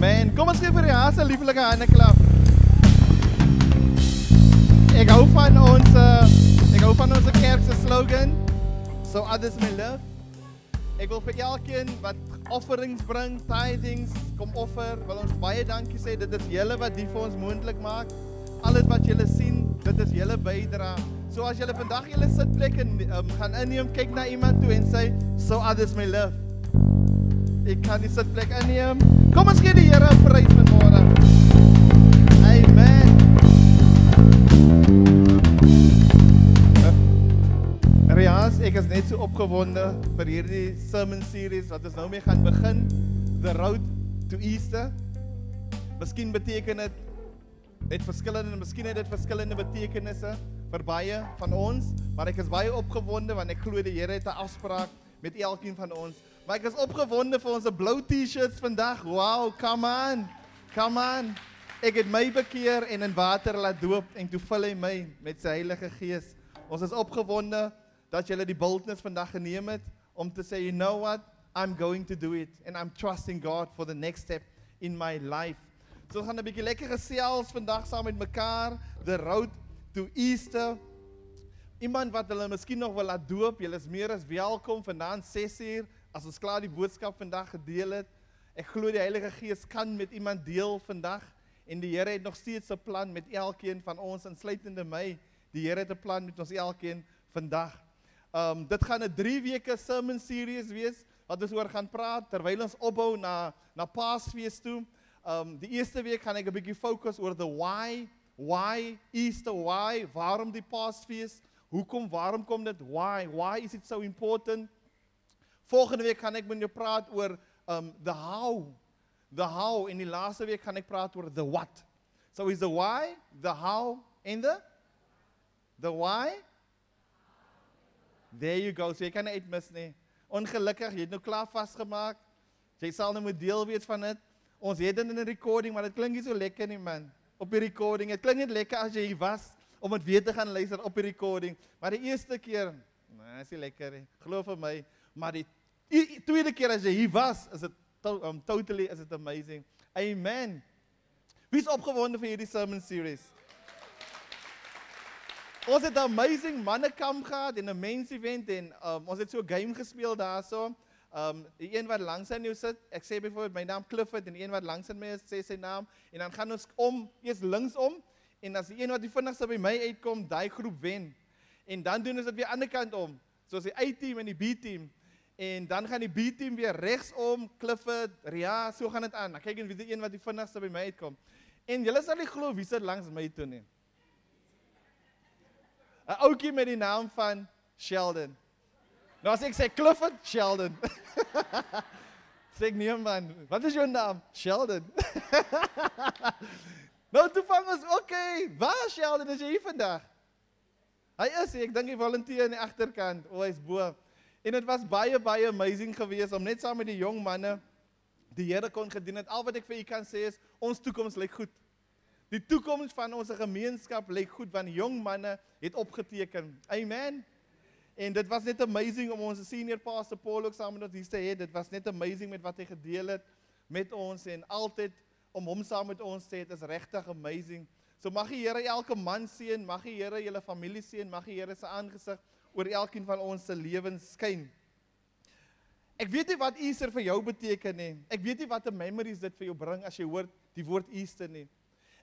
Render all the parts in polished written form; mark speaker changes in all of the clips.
Speaker 1: Amen. Kom ons gee vir die Haas 'n lieflike handeklap. Ek hou van ons kerk se slogan, so others may live. Ek wil vir elkeen wat offerings bring, tithings, kom offer, wil ons baie dankie sê, dit is julle wat die vir ons moontlik maak. Alles wat julle sien, dit is julle bydra. So as julle vandag julle sitplek gaan inneem, kyk na iemand toe en sê, so others may live. Ek kan die sitplek inneem. Kom ons gee die Here 'n prys vanmôre. Amen. Rias, ek is net so opgewonde vir hierdie sermon series wat ons nou mee gaan begin, The Road to Easter. Miskien beteken dit miskien het dit verskillende betekenisse vir baie van ons, maar ek is baie opgewonde want ek glo die Here het 'n afspraak met elkeen van ons. Maar ek is opgewonde vir ons blou T-shirts vandag. Wow, come on. Ek het my bekeer en in water laat doop en toe vul hy my met sy Heilige Gees. Ons is opgewonde dat julle die boldness vandag geneem het om te sê, you know what, I'm going to do it and I'm trusting God for the next step in my life. So ons gaan 'n bietjie lekker gesels vandag saam met mekaar, The Road to Easter. Iemand wat hulle miskien nog wil laat doop, julle is meer as welkom vanaand 6uur, as ons klaar die boodskap vandag gedeel het. Ek glo die Heilige Gees kan met iemand deel vandag, en die Here het nog steeds 'n plan met elkeen van ons, insluitende my. Die Here het 'n plan met ons elkeen vandag. Dit gaan 'n 3 weke sermon series wees, wat ons oor gaan praat, terwyl ons opbou na Paasfees toe. Die eerste week gaan ek 'n bietjie fokus oor the why Easter, waarom die Paasfees, waarom kom dit, why is it so important? Volgende week gaan ek met jou praat oor the how, en die laaste week gaan ek praat oor the what. So is the why, the how, and the why? There you go, so jy kan nie uitmis nie. Ongelukkig, jy het nou klaar vastgemaak, jy sal nou moet deel wees van dit. Ons het dit in 'n recording, maar dit klink nie so lekker nie man, op die recording. Het klink net lekker as jy hier was, om het weer te gaan luister op die recording. Maar die eerste keer, is nie lekker nie, geloof vir my. Maar die tweede keer as jy hier was, is het totally amazing. Amen. Wie is opgewonde vir hierdie sermon series? Ons het 'n amazing mannekamp gehad en 'n men's event en ons het so 'n game gespeel daarso. Die een wat langs aan jou sit, ek sê byvoorbeeld my naam Clifford en die een wat langs aan my is, sê sy naam en dan gaan ons eers linksom en as die een wat die vinnigste by my uitkom, daai groep wen. En dan doen ons dit weer aan die ander kant om, soos die A-team en die B-team. En dan gaan die B-team weer regsom, Clifford, Ria, so gaan dit aan. Dan kyk en wie die een wat die vinnigste by my uitkom. En julle sal nie glo wie sit langs my toe nie. 'n Ouetjie met die naam van Sheldon. Nou as ek sê Clifford, Sheldon. Sê ek nee man, wat is jou naam? Sheldon. Nou toe vang ons, okay, waar Sheldon, is jy hier vandag? Hy is, ek dink hy volunteer aan die agterkant, hy is bo. En het was baie amazing geweest om net saam met die jong manne die Here kon gedien het. Al wat ek vir u kan sê is, ons toekoms lyk goed. Die toekoms van ons gemeenskap lyk goed, want jong manne het opgeteken. Amen. En dit was net amazing om ons senior pastor Paul ook saam met ons hier te hê. Dit was net amazing met wat hy gedeel het met ons en altyd om hom saam met ons te hê, dit is regtig amazing. So mag die Here elke man seën, mag die Here julle familie seën, mag die Here se aangesig oor elkeen van ons se lewens skyn. Ek weet nie wat Easter vir jou beteken nie. Ek weet nie wat 'n memories dit vir jou bring as jy hoor die woord Easter nie.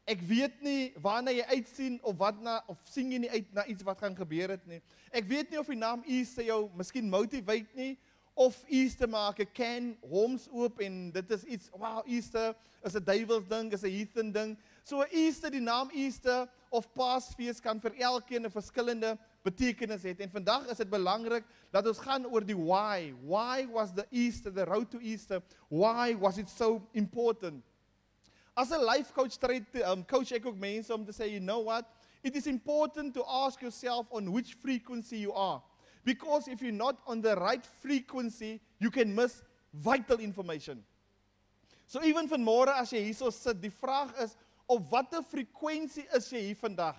Speaker 1: Ek weet nie waarna jy uitsien of sien jy nie uit na iets wat gaan gebeur het nie. Ek weet nie of die naam Easter jou miskien motivate nie, of Easter maak 'n can homes oop en dit is iets, wow, Easter is 'n duiwels ding, is 'n heathen ding. So Easter, die naam Easter of Paasfees kan vir elkeen 'n verskillende betekenis hê. En vandag is dit belangrik dat ons gaan oor die why. Why was the road to Easter? Why was it so important? As a life coach, coach ek ook mense om te sê, you know what? It is important to ask yourself on which frequency you are. Because if you're not on the right frequency, you can miss vital information. So even vanmôre as jy hierso sit, die vraag is, op watter frekwensie is jy hier vandag?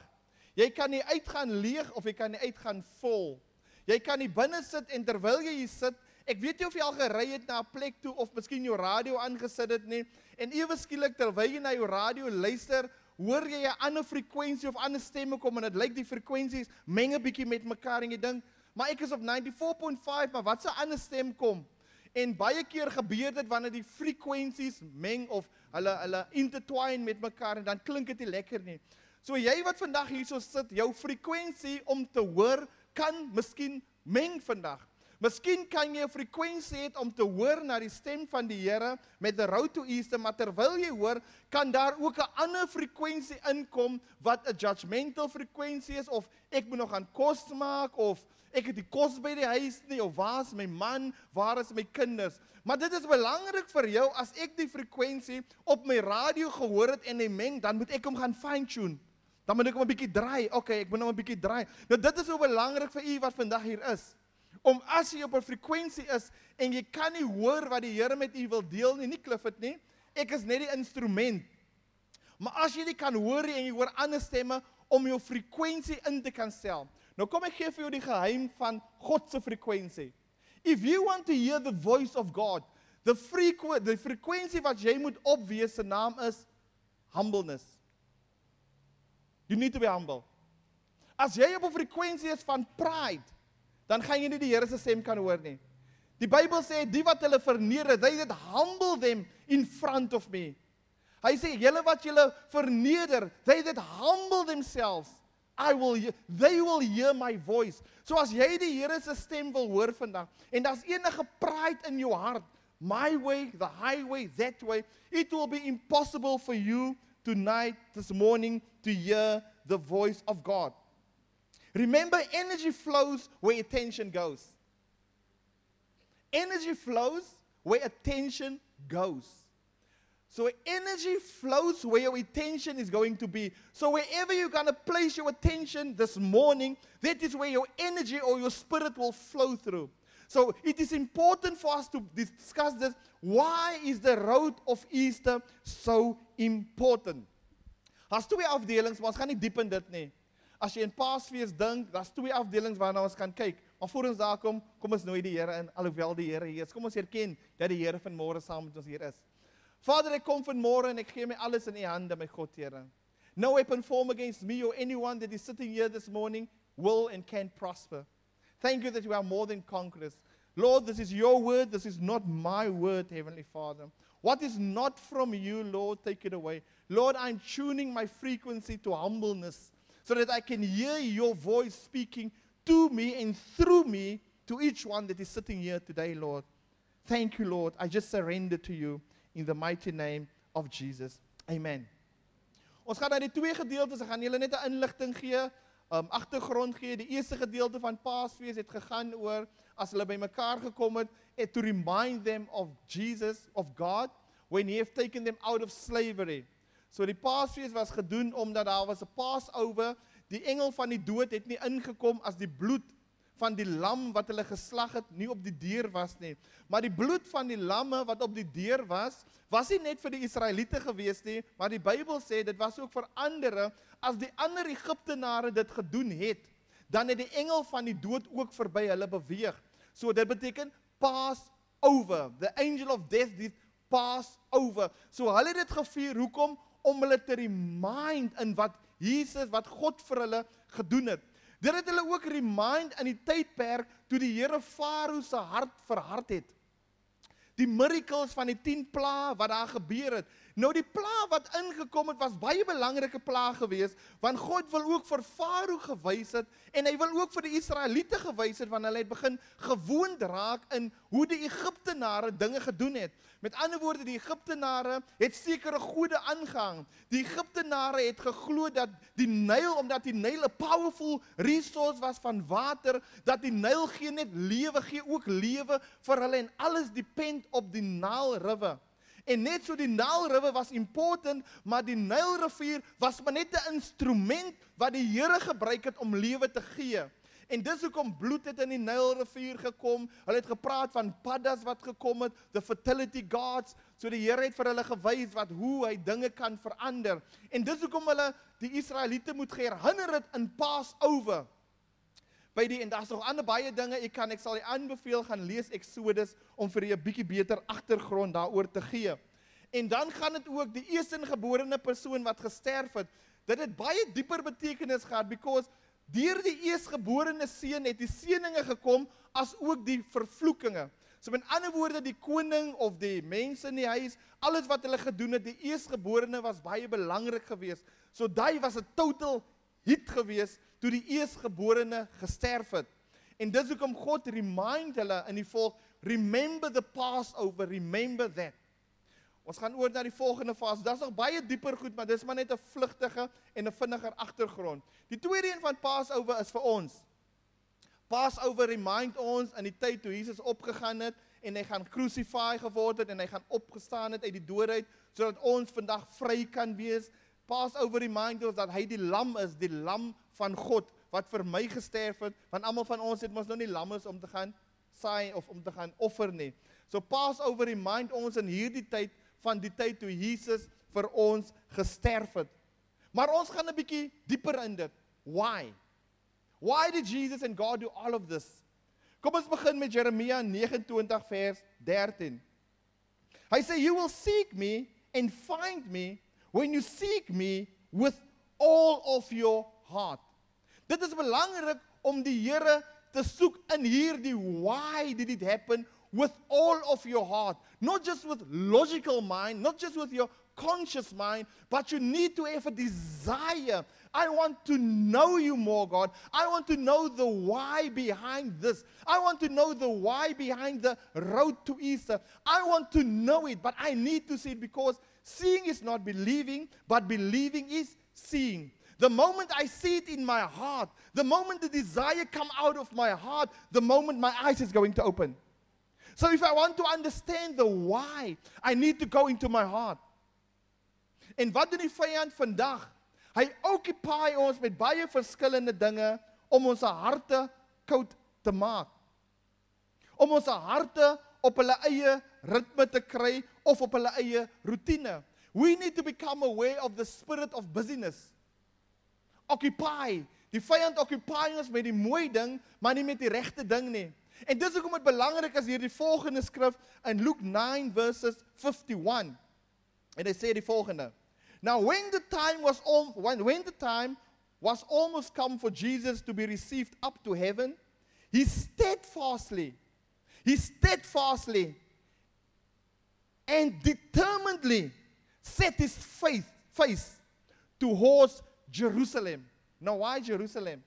Speaker 1: Jy kan nie uitgaan leeg of jy kan nie uitgaan vol. Jy kan nie binne sit en terwyl jy hier sit Ek weet nie of jy al gery het na 'n plek toe of miskien jou radio aangesit het nie en ewe skielik terwyl jy na jou radio luister, hoor jy 'n ander frekwensie of ander stemme kom en dit lyk die frekwensies meng 'n bietjie met mekaar en jy dink, maar ek is op 94.5, maar wat 'n ander stem kom? En baie keer gebeur dit wanneer die frekwensies meng of hulle intertwine met mekaar en dan klink dit nie lekker nie. So jy wat vandag hierso sit, jou frekwensie om te hoor kan miskien meng vandag. Miskien kan jy 'n frekwensie hê om te hoor na die stem van die Here met 'n road to Easter, maar terwyl jy hoor, kan daar ook 'n ander frekwensie inkom wat 'n judgmental frekwensie is, of ek moet nog aan kos maak, of ek het die kos by die huis nie, of waar is my man, waar is my kinders? Maar dit is belangrik vir jou, as ek die frekwensie op my radio gehoor het en hy meng, dan moet ek hom gaan fine-tune. Dan moet ek hom 'n bietjie draai. Okay, ek moet hom 'n bietjie draai. Nou dit is so belangrik vir u wat vandag hier is. Om as jy op 'n frekwensie is en jy kan nie hoor wat die Here met u wil deel nie Clifford nie. Ek is net die instrument. Maar as jy nie kan hoor nie en jy hoor ander stemme, om jou frekwensie in te kan stel. Nou kom ek gee vir jou die geheim van God se frekwensie. If you want to hear the voice of God, the frekwensie wat jy moet opwees, se naam is humbleness. You need to be humble. As jy op 'n frekwensie is van pride, dan gaan jy nie die Here se stem kan hoor nie. Die Bybel sê, die wat hulle verneder, they that humble them in front of me. Hy sê, julle wat julle verneder, they that humble themselves, they will hear my voice. So as jy die Here se stem wil hoor vandag, en daar's enige pride in jou hart, my way, the highway, that way, it will be impossible for you tonight, this morning, to hear the voice of God. Remember, energy flows where attention goes. Energy flows where attention goes. So energy flows where your attention is going to be. So wherever you're going to place your attention this morning, that is where your energy or your spirit will flow through. So it is important for us to discuss this. Why is the road of Easter so important? Daar's twee afdelings, maar ons gaan nie diep in dit nie. As jy in Paasfees dink, daar's twee afdelings waarna ons kan kyk. Maar voor ons daar kom ons nooi die Here in, alhoewel die Here hier is. Kom ons erken dat die Here vanmôre saam met ons hier is. Vader, ek kom vanmôre en ek gee my alles in u hande, my God, Here. No weapon formed against me or anyone that is sitting here this morning will and can prosper. Thank you that you are more than conquerors. Lord, this is your word, this is not my word, Heavenly Father. What is not from you, Lord, take it away. Lord, I'm tuning my frequency to humbleness, so that I can hear your voice speaking to me and through me to each one that is sitting here today, Lord. Thank you, Lord. I just surrender to you in the mighty name of Jesus. Amen. Ons gaan na die twee gedeeltes, ek gaan julle net 'n inligting gee, agtergrond gee. Die eerste gedeelte van Paasfees het gegaan oor as hulle bymekaar gekom het, to remind them of Jesus, of God, when he have taken them out of slavery. So die Paasfees was gedoen omdat daar was 'n Passover. Die engel van die dood het nie ingekom as die bloed van die lam wat hulle geslag het nie op die deur was nie. Maar die bloed van die lamme wat op die deur was nie net vir die Israeliete gewees nie, maar die Bybel sê dit was ook vir ander. As die ander Egiptenare dit gedoen het, dan het die engel van die dood ook verby hulle beweeg. So dit beteken Passover. The angel of death did Passover. So hulle het dit gevier, hoekom? Om hulle te remind in wat Jesus, wat God vir hulle gedoen het. Dit het hulle ook remind in die tydperk toe die Here Farao se hart verhard het. Die miracles van die 10 plaae wat daar gebeur het. Nou die plaag wat ingekom het was baie belangrike plaag geweest, want God wil ook vir Farao gewys het en hy wil ook vir die Israeliete gewys het, want hulle het begin gewoond raak in hoe die Egiptenare dinge gedoen het. Met ander woorde, die Egiptenare het sekere gode aangehang. Die Egiptenare het geglo dat die Nyl, omdat die Nyl 'n powerful resource was van water, dat die Nyl gee net lewe, gee ook lewe vir hulle en alles depend op die Nile River. En net so die Nile River was important, maar die Nile rivier was maar net 'n instrument wat die Here gebruik het om lewe te gee. En dis hoekom bloed het in die Nile rivier gekom. Hulle het gepraat van paddas wat gekom het, the fertility gods. So die Here het vir hulle gewys hoe hy dinge kan verander. En dis hoekom hulle die Israeliete moet herinner het in Passover. by die, en daar's nog ander baie dinge, ek sal jy aanbeveel, gaan lees Exodus, om vir jy 'n bietjie beter agtergrond daaroor te gee. En dan gaan dit ook, die eerstgeborene persoon wat gesterf het, dit het baie dieper betekenis gehad, because deur die eerstgeborene seun het die seëninge gekom, as ook die vervloekinge. So met ander woorde, die koning of die mense in die huis, alles wat hulle gedoen het, die eerstgeborene was baie belangrik geweest. So daai was 'n total hit geweest, toe die eerstgeborene gesterf het. En dis hoekom God remind hulle in die volk, remember the Passover, remember that. Ons gaan oor na die volgende fase. Daar's nog baie dieper goed, maar dis maar net 'n vlugtige en 'n vinniger agtergrond. Die tweede een van Passover is vir ons. Passover remind ons in die tyd toe Jesus opgegaan het, en hy gaan crucify geword het, en hy gaan opgestaan het uit die dood uit, sodat ons vandag vry kan wees. Passover remind ons dat hy die lam is, die lam van God, wat vir my gesterf het, want almal van ons het mos nou nie lammes om te gaan saai of om te gaan offer nie. So Passover remind ons in hierdie tyd van die tyd toe Jesus vir ons gesterf het. Maar ons gaan 'n bietjie dieper in dit. Why? Why did Jesus and God do all of this? Kom ons begin met Jeremia 29 vers 13. Hy sê, you will seek me and find me when you seek me with all of your heart. Dit is belangrik om die Here te soek in hierdie why did it happen with all of your heart. Not just with logical mind, not just with your conscious mind, but you need to have a desire. I want to know you more, God. I want to know the why behind this. I want to know the why behind the road to Easter. I want to know it, but I need to see it, because seeing is not believing, but believing is seeing. The moment I see it in my heart, the moment the desire come out of my heart, the moment my eyes is going to open. So if I want to understand the why, I need to go into my heart. En wat doen die vyand vandag? Hy occupy ons met baie verskillende dinge om ons harte koud te maak. Om ons harte op hulle eie ritme te kry of op hulle eie routine. We need to become aware of the spirit of busyness. Occupy. Die vyand occupy ons met die mooi ding, maar nie met die regte ding nie. En dis hoekom dit belangrik is hier die volgende skrif in Luke 9 verses 51. En hy sê die volgende. Now when the time was almost come for Jesus to be received up to heaven, he steadfastly and determinedly set his face towards Jerusalem. Now why Jerusalem?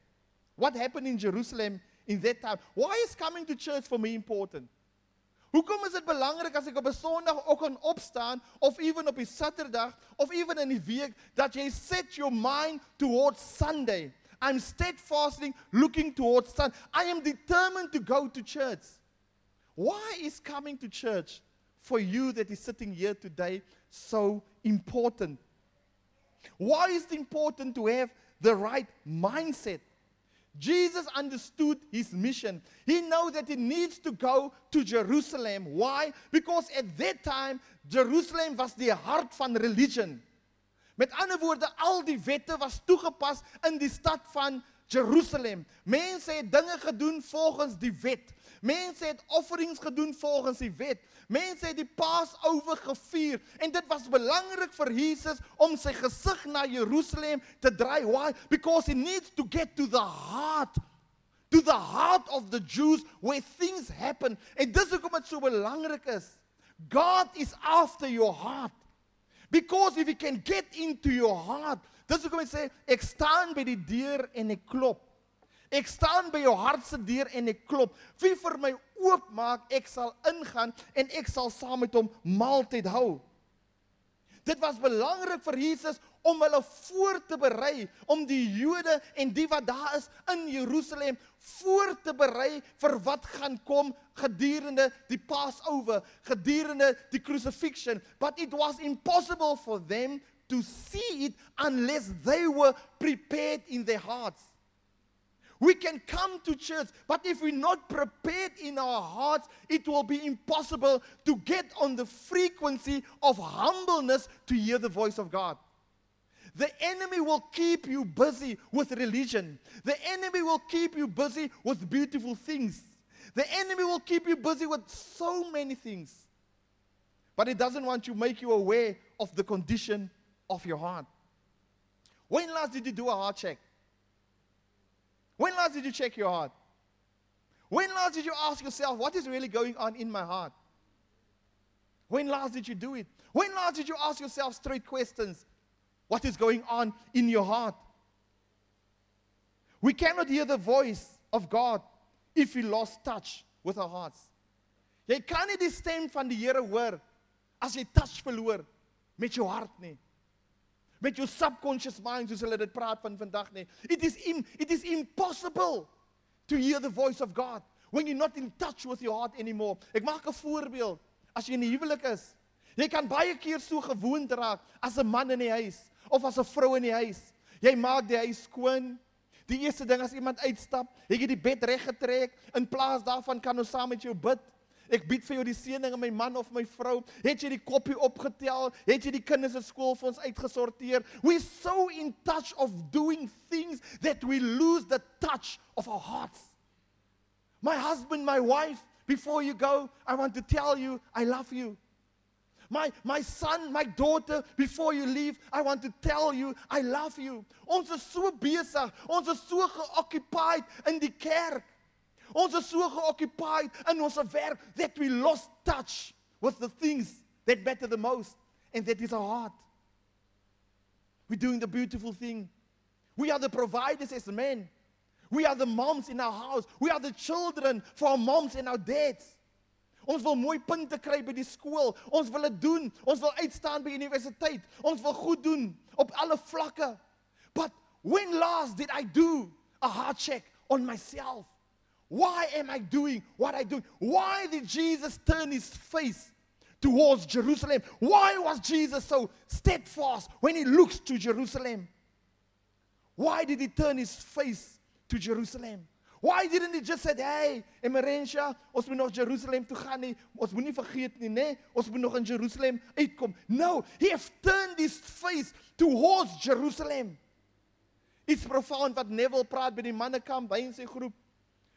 Speaker 1: What happened in Jerusalem in that time? Why is coming to church for me important? Hoekom is dit belangrik as ek op 'n Sondag ook kan opstaan, of even op 'n Saterdag, of even in die week, dat jy set your mind towards Sunday? I'm steadfastly looking towards Sunday. I am determined to go to church. Why is coming to church for you that is sitting here today so important? Why is it important to have the right mindset? Jesus understood his mission. He knew that he needs to go to Jerusalem. Why? Because at that time, Jerusalem was die hart van religion. Met ander woorde, al die wette was toegepas in die stad van Jerusalem. Mense het dinge gedoen volgens die wet. Mense het offerings gedoen volgens die wet. Mense het die Passover gevier. En dit was belangrik vir Jesus om sy gesig na Jerusalem te draai. Why? Because he needs to get to the heart of the Jews where things happen. En dis hoekom dit so belangrik is. God is after your heart. Because if he can get into your heart, dis hoekom hy sê, ek staan by die deur en ek klop. Ek staan by jou hart se deur en ek klop. Wie vir my oopmaak, ek sal ingaan en ek sal saam met hom maaltyd hou. Dit was belangrik vir Jesus om hulle voor te berei, om die Jode en die wat daar is in Jerusalem voor te berei vir wat gaan kom gedurende die Passover, gedurende die crucifixion. But it was impossible for them to see it unless they were prepared in their hearts. We can come to church, but if we're not prepared in our hearts, it will be impossible to get on the frequency of humbleness to hear the voice of God. The enemy will keep you busy with religion. The enemy will keep you busy with beautiful things. The enemy will keep you busy with so many things. But it doesn't want to make you aware of the condition of your heart. When last did you do a heart check? When last did you check your heart? When last did you ask yourself, what is really going on in my heart? When last did you do it? When last did you ask yourself straight questions? What is going on in your heart? We cannot hear the voice of God if we lost touch with our hearts. Jy kan nie die stem van die Here hoor as jy touch verloor met jou hart nie. Met jou subconscious mind, soos hulle dit praat van vandag nie. It is impossible to hear the voice of God when you're not in touch with your heart anymore. Ek maak 'n voorbeeld. As jy in die huwelik is, jy kan baie keer so gewoond raak as 'n man in die huis of as 'n vrou in die huis. Jy maak die huis skoon. Die eerste ding as iemand uitstap, jy die bed reggetrek. In plaas daarvan kan ons saam met jou bid. Ek bid vir jou die seëning, my man of my vrou. Het jy die koppie opgetel? Het jy die kinders se skool vir ons uitgesorteer? We're so in touch of doing things that we lose the touch of our hearts. My husband, my wife, before you go, I want to tell you, I love you. My son, my daughter, before you leave, I want to tell you, I love you. Ons is so besig, ons is so geoccupied in die kerk. Ons is so geoccupied in ons werk that we lost touch with the things that matter the most, and that is our heart. We're doing the beautiful thing. We are the providers as men. We are the moms in our house. We are the children for our moms and our dads. Ons wil mooi punte kry by die skool. Ons wil dit doen. Ons wil uitstaan by universiteit. Ons wil goed doen op alle vlakke. But when last did I do a heart check on myself? Why am I doing what I do? Why did Jesus turn his face towards Jerusalem? Why was Jesus so steadfast when he looks to Jerusalem? Why did he turn his face to Jerusalem? Why didn't he just say, hey, Emerentia, ons moet nog Jerusalem toe gaan nie, ons moet nie vergeet nie, nee, ons moet nog in Jerusalem uitkom. No, he has turned his face towards Jerusalem. Iets profound wat Neville praat by die mannekamp, by in sy groep.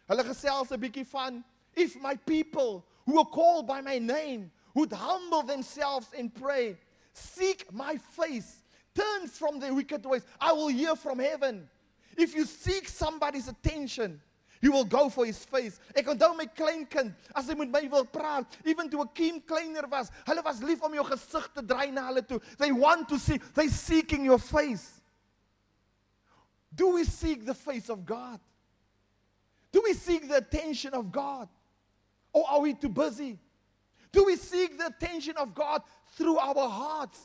Speaker 1: Hulle gesels 'n bietjie van, if my people who are called by my name would humble themselves and pray, seek my face, turn from their wicked ways, I will hear from heaven. If you seek somebody's attention, you will go for his face. Ek onthou my kleinkind, as hy met my wil praat, even toe 'n kind kleiner was, hulle was lief om jou gesig te draai na hulle toe. They want to see, they seeking your face. Do we seek the face of God? Do we seek the attention of God? Or are we too busy? Do we seek the attention of God through our hearts?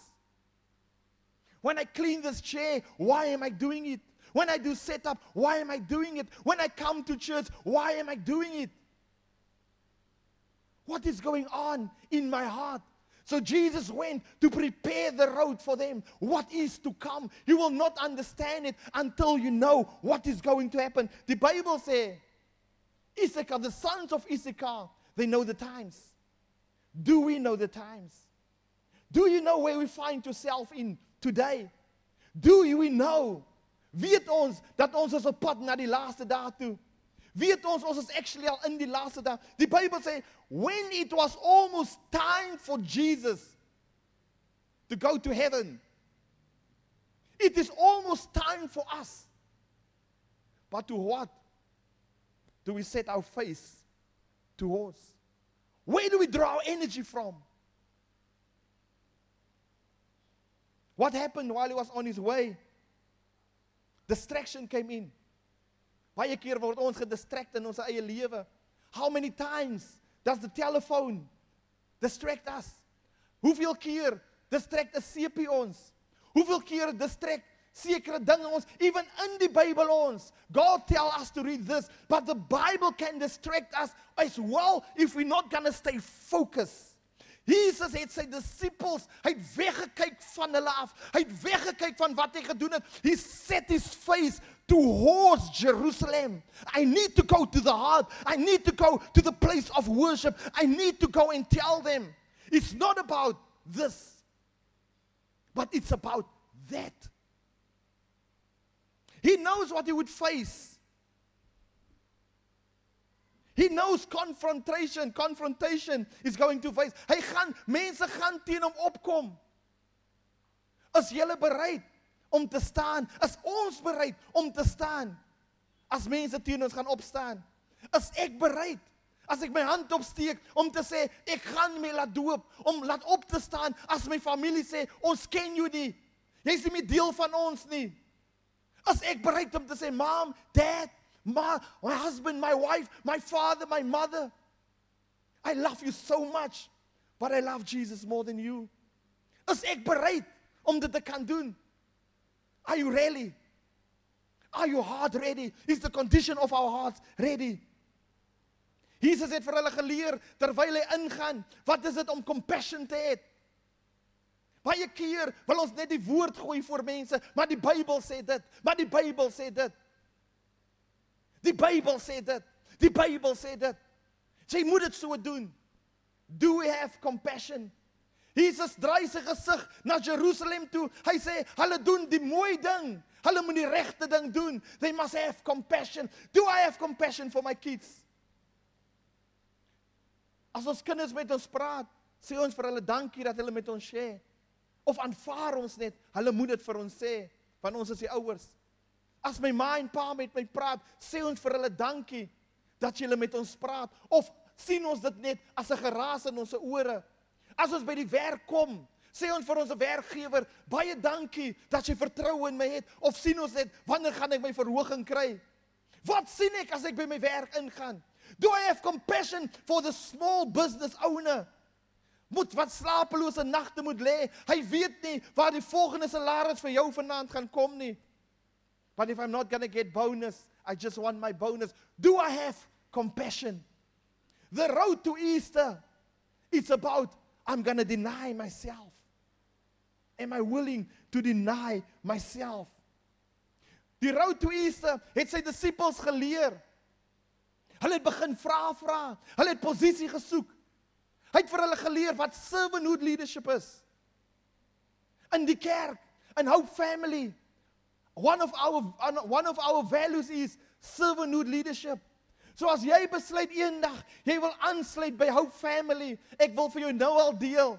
Speaker 1: When I clean this chair, why am I doing it? When I do setup, why am I doing it? When I come to church, why am I doing it? What is going on in my heart? So Jesus went to prepare the road for them. What is to come? You will not understand it until you know what is going to happen. The Bible says, Issachar, the sons of Issachar, they know the times. Do we know the times? Do you know where we find yourself in today? Do we know? Weet ons dat ons is op pad na die laaste dae toe? Weet ons is actually al in die laaste dae? Die Bybel sê, when it was almost time for Jesus to go to heaven, it is almost time for us. But to what do we set our face towards? Where do we draw our energy from? What happened while he was on his way? Distraction came in. Baie keer word ons gedistract in ons eie lewe. How many times does the telephone distract us? Hoeveel keer distract 'n seepie ons? Hoeveel keer distract sekere dinge ons? Even in die Bybel ons. God tell us to read this, but the Bible can distract us as well if we're not going to stay focused. Jesus het sy disciples, hy het weggekyk van hulle af. Hy het weggekyk van wat hy gedoen het. He set his face towards Jerusalem. I need to go to the heart. I need to go to the place of worship. I need to go and tell them. It's not about this, but it's about that. He knows what he would face. He knows confrontation is going to face. Mense gaan teen hom opkom. Is julle bereid om te staan? Is ons bereid om te staan? As mense teen ons gaan opstaan. Is ek bereid? As ek my hand opsteek om te sê, ek gaan my laat doop, om laat op te staan, as my familie sê, ons ken jou nie. Jy is nie meer deel van ons nie. As ek bereid om te sê, Mom, Dad, my husband, my wife, my father, my mother, I love you so much, but I love Jesus more than you. Is ek bereid om dit te kan doen? Are you ready? Are your heart ready? Is the condition of our hearts ready? Jesus het vir hulle geleer, terwyl hy ingaan, wat is dit om compassion te hê? Baie keer wil ons net die woord gooi voor mense, maar die Bybel sê dit, maar die Bybel sê dit. Die Bybel sê dit, die Bybel sê dit. Jy moet dit so doen. Do we have compassion? Jesus draai sy gesig na Jerusalem toe. Hy sê, hulle doen die mooi ding. Hulle moet die regte ding doen. They must have compassion. Do I have compassion for my kids? As ons kinders met ons praat, sê ons vir hulle dankie dat hulle met ons share. Of aanvaar ons net, hulle moet dit vir ons sê, want ons is die ouers. As my ma en pa met my praat, sê ons vir hulle dankie dat julle met ons praat. Of sien ons dit net as 'n geraas in ons ore. As ons by die werk kom, sê ons vir ons werkgewer, baie dankie dat jy vertroue in my het. Of sien ons net, wanneer gaan ek my verhoging kry? Wat sien ek as ek by my werk ingaan? Do I have compassion for the small business owner? Wat slapelose nagte moet lê. Hy weet nie waar die volgende salaris vir jou vanaand gaan kom nie. But if I'm not going to get bonus, I just want my bonus. Do I have compassion? The road to Easter, it's about, I'm going to deny myself. Am I willing to deny myself? Die road to Easter het sy disippels geleer. Hulle het begin vra. Hulle het posisie gesoek. Hy het vir hulle geleer wat servanthood leadership is. In die kerk, in Hope Family, one of our values is servanthood leadership. So as jy besluit eendag, jy wil aansluit by Hope Family, ek wil vir jou nou al deel,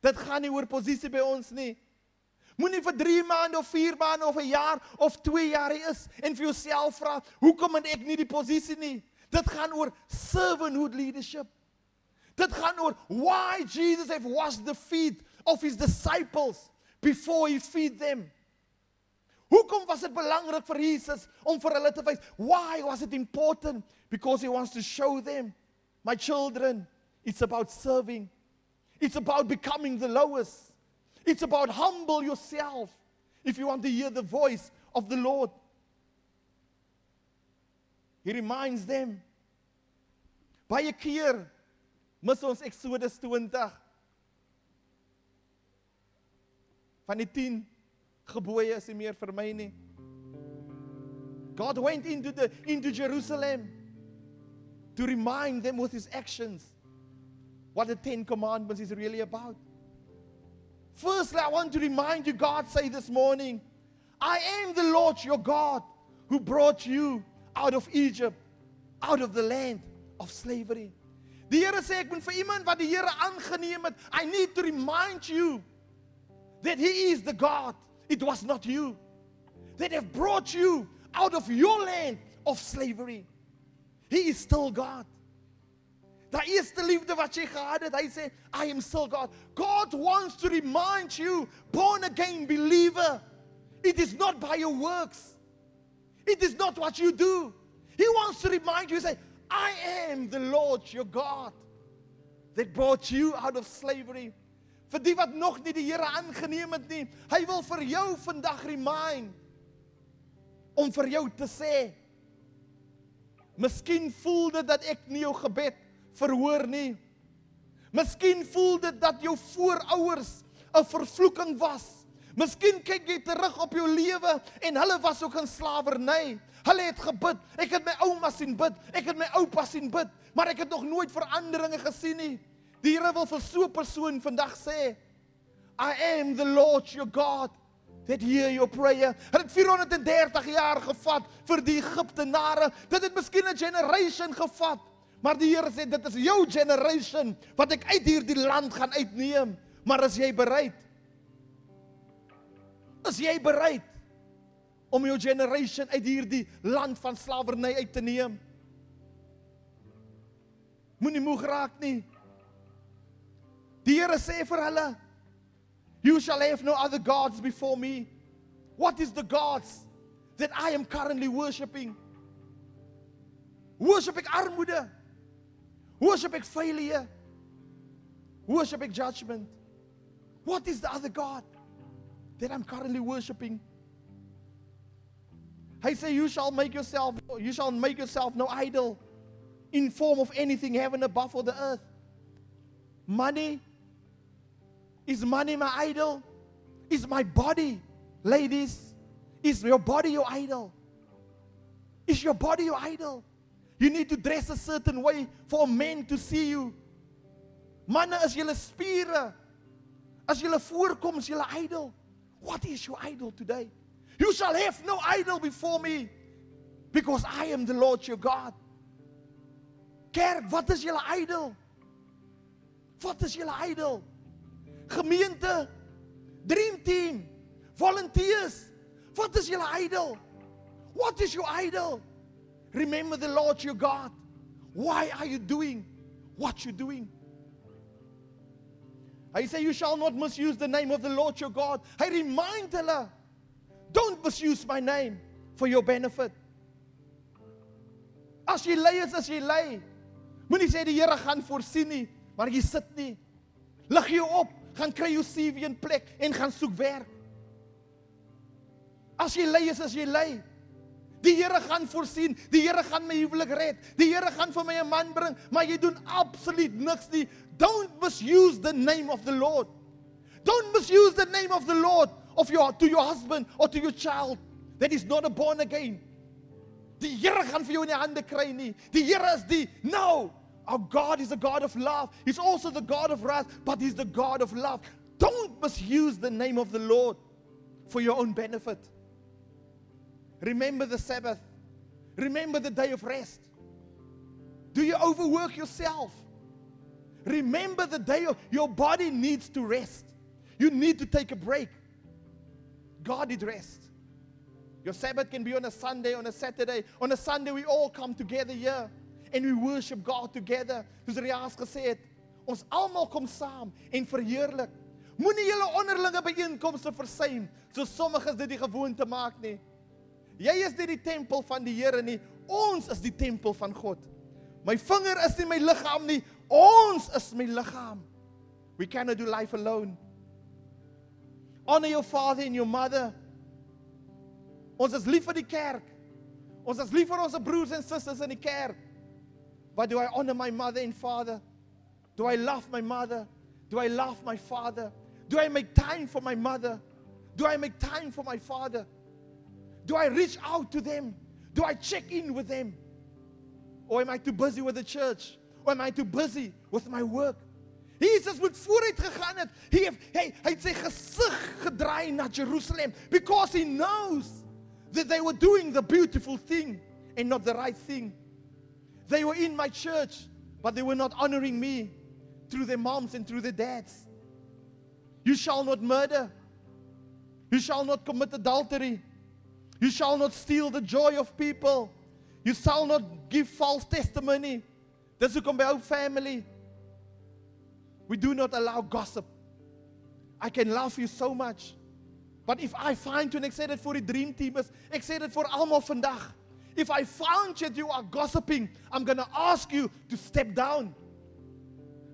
Speaker 1: dit gaan nie oor posisie by ons nie. Moenie vir 3 maande of 4 maande of 'n jaar of 2 jaar is en vir jouself vra, hoekom het ek nie die posisie nie? Dit gaan oor servanthood leadership. Dit gaan oor why Jesus have washed the feet of his disciples before he feed them. Hoekom was dit belangrik vir Jesus om vir hulle te wys? Why was it important? Because he wants to show them, my children, it's about serving. It's about becoming the lowest. It's about humble yourself if you want to hear the voice of the Lord. He reminds them. Baie keer mis ons Exodus 20. Van die 10 gebooie is nie meer vir my nie. God went into Jerusalem to remind them with his actions what the 10 commandments is really about. Firstly, I want to remind you, God say this morning, I am the Lord your God who brought you out of Egypt, out of the land of slavery. Die Here sê, ek moet vir iemand wat die Here aangeneem het, I need to remind you that he is the God. It was not you. That have brought you out of your land of slavery. He is still God. Daai eerste liefde wat jy gehad het, hy sê, I am still God. God wants to remind you, born again believer, it is not by your works. It is not what you do. He wants to remind you, say, I am the Lord your God that brought you out of slavery. Vir die wat nog nie die Here aangeneem het nie, hy wil vir jou vandag remind, om vir jou te sê, miskien voel dit dat ek nie jou gebed verhoor nie. Miskien voel dit dat jou voorouers 'n vervloeking was. Miskien kyk jy terug op jou lewe en hulle was ook in slawerny. Hulle het gebid. Ek het my ouma sien bid. Ek het my oupa sien bid, maar ek het nog nooit veranderinge gesien nie. Die Here wil vir so 'n persoon vandag sê, I am the Lord your God that hear your prayer. Het het 430 jaar gevat vir die Egiptenare. Dit het miskien 'n generation gevat. Maar die Here sê, dit is jou generation wat ek uit hierdie land gaan uitneem. Maar is jy bereid? Is jy bereid om jou generation uit hierdie land van slawerny uit te neem? Moenie moeg raak nie. Die Here sê vir hulle, you shall have no other gods before me. What is the gods that I am currently worshiping? Worship ek armoede? Worship ek failure? Worship ek judgment? What is the other God that I'm currently worshiping? Hy sê, you shall make yourself no idol in form of anything heaven above or the earth. Money. Is money my idol? Is my body, ladies, is your body your idol? Is your body your idol? You need to dress a certain way for men to see you. Manne, as julle spiere, as julle voorkom, is julle idol. What is your idol today? You shall have no idol before me, because I am the Lord your God. Kerk, wat is julle idol? Wat is julle idol? Gemeente, Dream Team, volunteers, wat is julle idol? What is your idol? Remember the Lord your God. Why are you doing what you're doing? Hy sê, you shall not misuse the name of the Lord your God. Hy remind hulle, don't misuse my name for your benefit. As jy lei is, as jy lei. Moenie sê die Here gaan voorsien nie, maar jy sit nie. Lig jou op, gaan kry jou CV in plek en gaan soek werk. As jy lei is, as jy lei. Die Here gaan voorsien, die Here gaan my huwelik red, die Here gaan vir my 'n man bring, maar jy doen absoluut niks nie. Don't misuse the name of the Lord. Don't misuse the name of the Lord to your husband or to your child that is not a born again. Die Here gaan vir jou in die hande kry nie. Die Here is die, no. Our God is a God of love. He's also the God of wrath, but He's the God of love. Don't misuse the name of the Lord for your own benefit. Remember the Sabbath. Remember the day of rest. Do you overwork yourself? Remember the day your body needs to rest. You need to take a break. God did rest. Your Sabbath can be on a Sunday, on a Saturday. On a Sunday we all come together here and we worship God together. Soos Riaas gesê het, ons almal kom saam en verheerlik. Moenie julle onderlinge byeenkomste versuim, so sommiges dit die gewoonte maak nie. Jy is nie die tempel van die Here nie, ons is die tempel van God. My vinger is nie my liggaam nie, ons is my liggaam. We cannot do life alone. Honor your father and your mother. Ons is lief vir die kerk. Ons is lief vir ons broers en susters in die kerk. But do I honor my mother and father? Do I love my mother? Do I love my father? Do I make time for my mother? Do I make time for my father? Do I reach out to them? Do I check in with them? Or am I too busy with the church? Or am I too busy with my work? Jesus moet vooruit gegaan het. Hy het sy gesig gedraai na Jerusalem because he knows that they were doing the beautiful thing and not the right thing. They were in my church, but they were not honoring me through their moms and through their dads. You shall not murder. You shall not commit adultery. You shall not steal the joy of people. You shall not give false testimony. Dis hoekom by our family, we do not allow gossip. I can love you so much. But if I find you, en ek sê dit vir die dream team is, ek sê dit vir almal vandag. If I found that you are gossiping, I'm going to ask you to step down.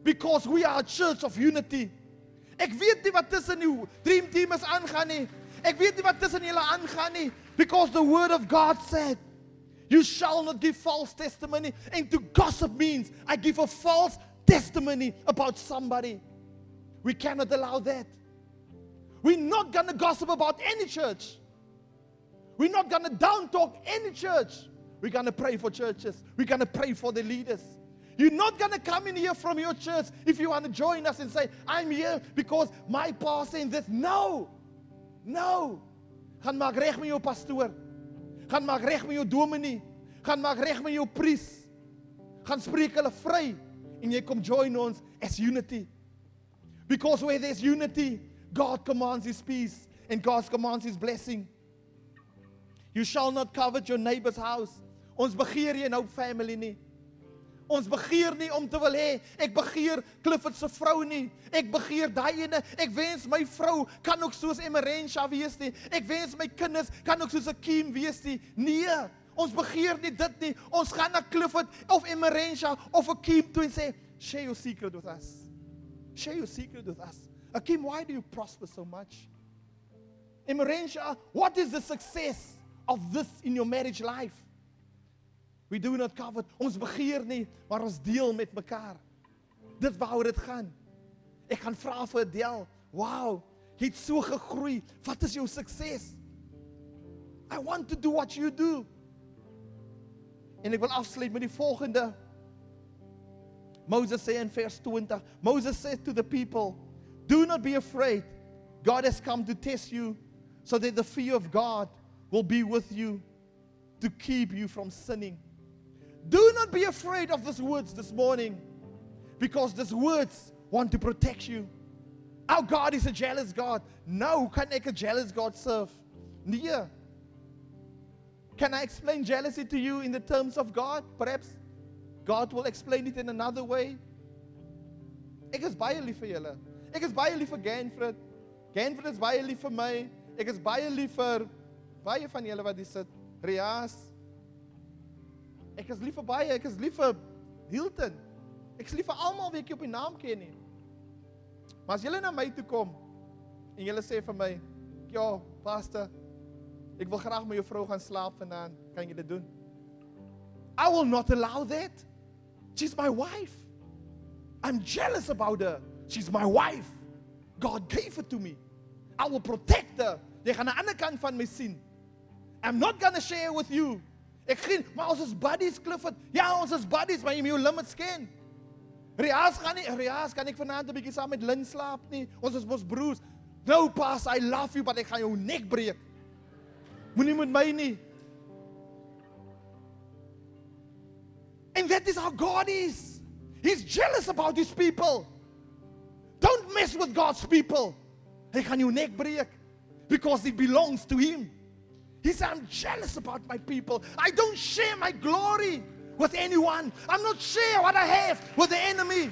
Speaker 1: Because we are a church of unity. Ek weet nie wat tussen die dream team is aangaan nie. Ek weet nie wat tussen julle aangaan nie. Because the word of God said, you shall not give false testimony. And to gossip means I give a false testimony about somebody. We cannot allow that. We're not going to gossip about any church. We're not going to down talk any church. We're going to pray for churches. We're going to pray for the leaders. You're not going to come in here from your church if you want to join us and say, I'm here because my pastor saying this. No. No. Gaan maak reg met jou pastoor. Gaan maak reg met jou dominee. Gaan maak reg met jou priest. Gaan spreek hulle vry. En jy kom join ons as unity. Because where there's unity, God commands His peace. And God commands His blessing. You shall not covet your neighbor's house. Ons begeer nie nou family nie. Ons begeer nie om te wil hê, ek begeer Clifford se vrou nie. Ek begeer daai ene, ek wens my vrou kan ook soos Emerensha wees nie. Ek wens my kinders kan ook soos Akeem wees nie. Nee, ons begeer nie dit nie. Ons gaan na Clifford of Emerensha of Akeem toe en sê, share your secret with us. Share your secret with us. Akeem, why do you prosper so much? Emerensha, what is the success of this in your marriage life? We do not covet. Ons begeer nie, maar ons deel met mekaar. Dit waaroor dit gaan. Ek gaan vra vir Adele, wow, jy het so gegroei. Wat is jou sukses? I want to do what you do. En ek wil afsluit met die volgende. Moses sê in vers 20, Moses said to the people, do not be afraid. God has come to test you so that the fear of God will be with you to keep you from sinning. Do not be afraid of these words this morning, because these words want to protect you. Our God is a jealous God. No, kan ek 'n jealous God serve? Nee. Can I explain jealousy to you in the terms of God? Perhaps God will explain it in another way. Ek is baie lief vir julle. Ek is baie lief vir Ganfred. Ganfred is baie lief vir my. Ek is baie lief vir baie van julle wat hier sit. Rias. Ek is lief vir baie, ek is lief vir Hilton. Ek is lief vir almal wie ek op die naam ken nie. Maar as julle na my toe kom en julle sê vir my, "Ja, pastor, ek wil graag met jou vrou gaan slaap vanaand. Kan jy dit doen?" I will not allow that. She's my wife. I'm jealous about her. She's my wife. God gave her to me. I will protect her. Jy gaan aan die ander kant van my sien. I'm not going to share with you. Ek geen, maar ons is buddies, Clifford. Ja, ons is buddies, maar jy moet jou limits ken. Rias, kan ek vanaand 'n bietjie saam met Lynn slaap nie? Ons is mos broers. No, pas, I love you, but ek gaan jou nek breek. Moenie met my nie. And that is how God is. He's jealous about His people. Don't mess with God's people. Hy gaan jou nek breek, because it belongs to Him. He said, I'm jealous about my people. I don't share my glory with anyone. I'm not share what I have with the enemy.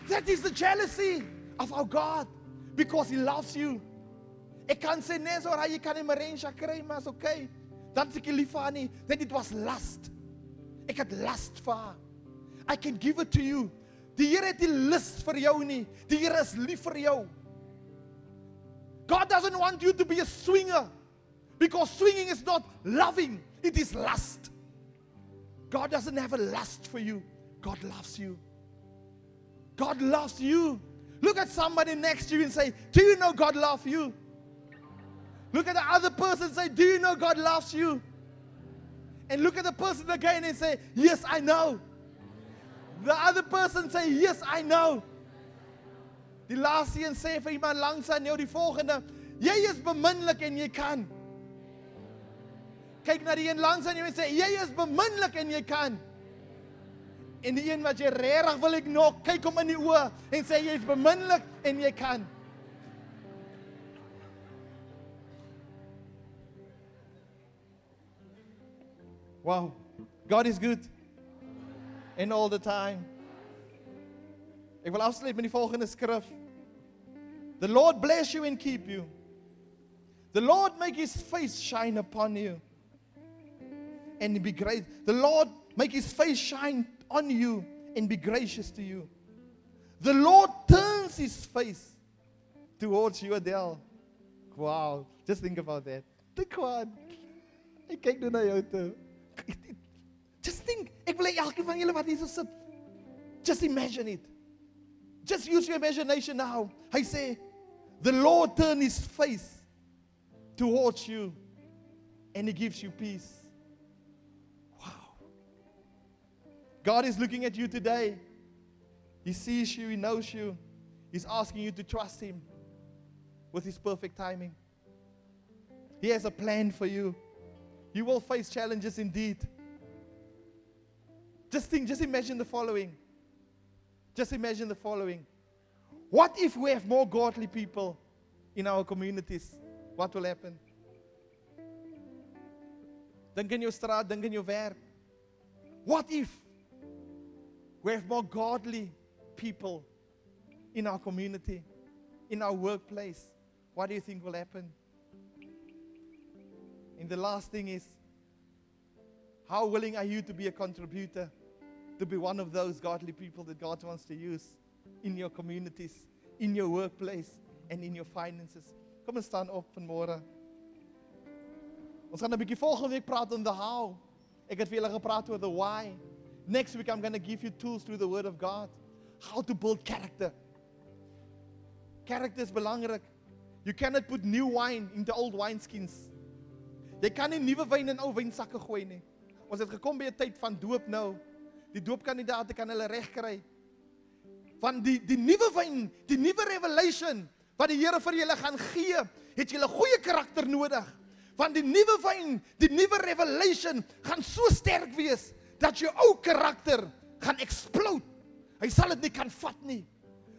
Speaker 1: That is the jealousy of our God, because He loves you. Ek kan sê, nee, so jy kan 'n Marensha kry, maar is okay. Dan is ek nie lief vir haar nie. Then it was lust. Ek het lust vir haar. I can give it to you. Die Here het nie lust vir jou nie. Die Here is lief vir jou. God doesn't want you to be a swinger, because swinging is not loving, it is lust. God doesn't have a lust for you. God loves you. God loves you. Look at somebody next to you and say, do you know God loves you? Look at the other person and say, do you know God loves you? And look at the person again and say, yes, I know. The other person say, yes, I know. Die laaste een sê vir iemand langs aan jou die volgende, jy is beminlik en jy kan. Kyk na die een langs aan jou en sê, jy is beminlik en jy kan. En die een wat jy regtig wil ek nog, kyk hom in die oë en sê, jy is beminlik en jy kan. Wow, God is good. And all the time. Ek wil afsluit met die volgende skrif. The Lord bless you and keep you. The Lord make His face shine upon you and be great. The Lord make His face shine on you and be gracious to you. The Lord turns His face towards you, Adele. Wow, just think about that. Think wat. Ek kyk nou na jou toe. Just think, ek wil hê elkeen van julle wat hier sit, just imagine it. Just use your imagination now. Hy sê, the Lord turn His face towards you and He gives you peace. Wow. God is looking at you today. He sees you, He knows you. He's asking you to trust Him. with His perfect timing. He has a plan for you. You will face challenges indeed. Just imagine the following. Just imagine the following. What if we have more godly people in our communities? What will happen? Dink in jou straat, dink in jou werk. What if we have more godly people in our community, in our workplace? What do you think will happen? And the last thing is, how willing are you to be a contributor, to be one of those godly people that God wants to use in your communities, in your workplace, and in your finances? Kom ons staan op vanmôre. Ons gaan 'n bietjie volgende week praat oor the how. Ek het vir julle gepraat oor the why. Next week I'm going to give you tools through the Word of God. How to build character. Character is belangrik. You cannot put new wine into old wineskins. Jy kan nie nuwe wyn in ou wynsakke gooi nie. Ons het gekom by 'n tyd van doop nou. Die doopkandidaate kan hulle reg kry. Van die nuwe wyn, die nuwe revelation wat die Here vir julle gaan gee, het julle goeie karakter nodig. Want die nuwe wyn, die nuwe revelation gaan so sterk wees dat jou ou karakter gaan explode. Hy sal dit nie kan vat nie.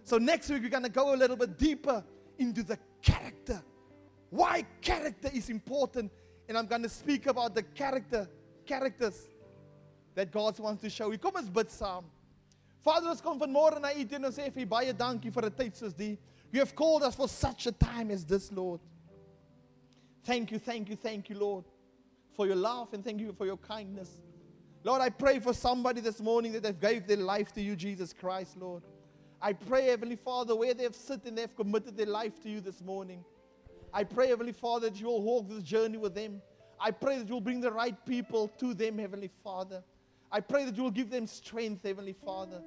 Speaker 1: So next week we're going to go a little bit deeper into the character. Why character is important. And I'm going to speak about the characters that God wants to show you. Kom ons bid saam. Vader, ons kom vanmôre na U en ons sê vir U baie dankie vir 'n tyd soos die. You have called us for such a time as this, Lord. Thank you, Lord, for your love and thank you for your kindness. Lord, I pray for somebody this morning that they've gave their life to you, Jesus Christ, Lord. I pray, Heavenly Father, where they've sit and they've committed their life to you this morning. I pray, Heavenly Father, that you will walk this journey with them. I pray that you will bring the right people to them, Heavenly Father. I pray that you will give them strength, Heavenly Father,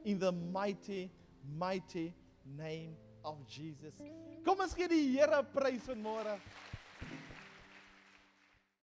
Speaker 1: in the mighty, mighty name of Jesus. Kom ons gee die Here prys vanmôre.